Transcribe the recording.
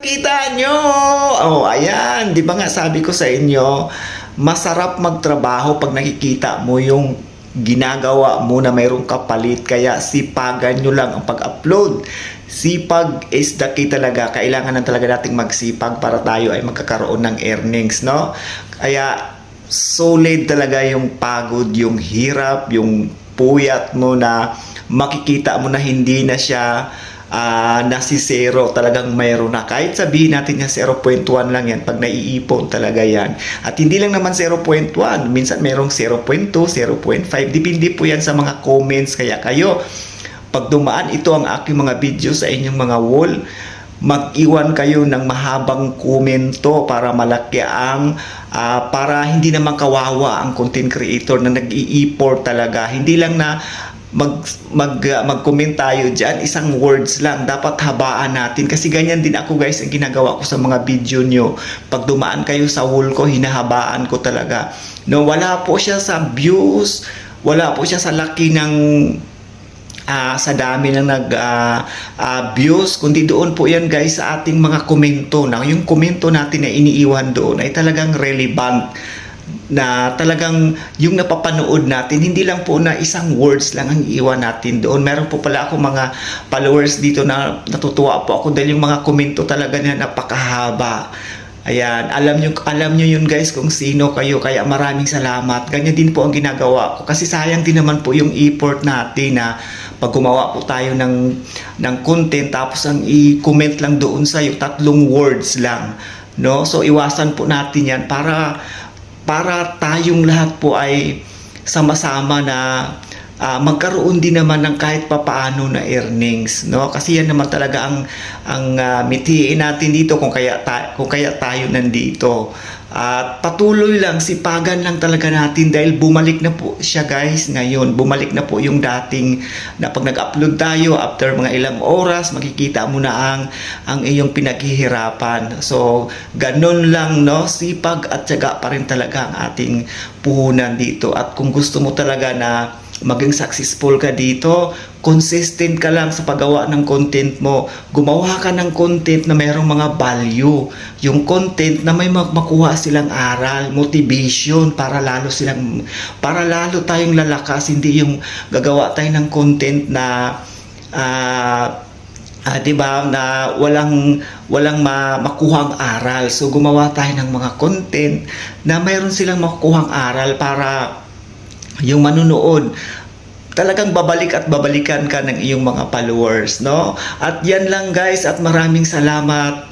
Kita nyo! Oh, ayan. Di ba nga sabi ko sa inyo, masarap magtrabaho pag nakikita mo yung ginagawa mo na mayroong kapalit. Kaya sipagan nyo lang ang pag-upload. Sipag is the key talaga. Kailangan na talaga nating magsipag para tayo ay magkakaroon ng earnings, no? Kaya solid talaga yung pagod, yung hirap, yung puyat mo na makikita mo na hindi na siya nasi zero, talagang mayroon na. Kahit sabihin natin niya 0.1 lang yan, pag naiipon talaga yan. At hindi lang naman 0.1, minsan mayroong 0.2, 0.5, depende po yan sa mga comments. Kaya kayo, pag dumaan ito ang aking mga video sa inyong mga wall, mag-iwan kayo ng mahabang komento para malaki ang para hindi naman kawawa ang content creator na nag-i-import talaga. Hindi lang na mag-comment tayo dyan, isang words lang, dapat habaan natin. Kasi ganyan din ako guys, ang ginagawa ko sa mga video nyo. Pag dumaan kayo sa wall ko, hinahabaan ko talaga. No, wala po siya sa views, wala po siya sa laki ng sa dami ng views, kundi doon po yan guys sa ating mga komento. Na yung komento natin na iniiwan doon ay talagang relevant, na talagang yung napapanood natin, hindi lang po na isang words lang ang iiwan natin doon. Meron po pala ako mga followers dito na natutuwa po ako dahil yung mga komento talaga na napakahaba. Ayan, alam nyo yun guys kung sino kayo, kaya maraming salamat. Ganyan din po ang ginagawa ko kasi sayang din naman po yung effort natin na pag gumawa po tayo ng content tapos ang i-comment lang doon sa yung 3 words lang, no? So iwasan po natin yan para tayong lahat po ay sama-sama na magkaroon din naman ng kahit papaano na earnings, no? Kasi yan naman talaga ang mitiin natin dito kung kaya tayo nandito. At patuloy lang, sipagan lang talaga natin dahil bumalik na po siya guys ngayon. Bumalik na po yung dating na pag nag-upload tayo after mga ilang oras, makikita mo na ang iyong pinaghihirapan. So, ganun lang, no? Sipag at tiyaga pa rin talaga ang ating puhunan dito. At kung gusto mo talaga na maging successful ka dito, consistent ka lang sa paggawa ng content mo. Gumawa ka ng content na mayroong mga value. Yung content na may makuha silang aral, motivation, para lalo tayong lalakas. Hindi yung gagawa tayo ng content na diba, na walang makuhang aral. So gumawa tayo ng mga content na mayroon silang makuhang aral para yung manunood talagang babalik at babalikan ka ng iyong mga followers, no? At yan lang guys, at maraming salamat.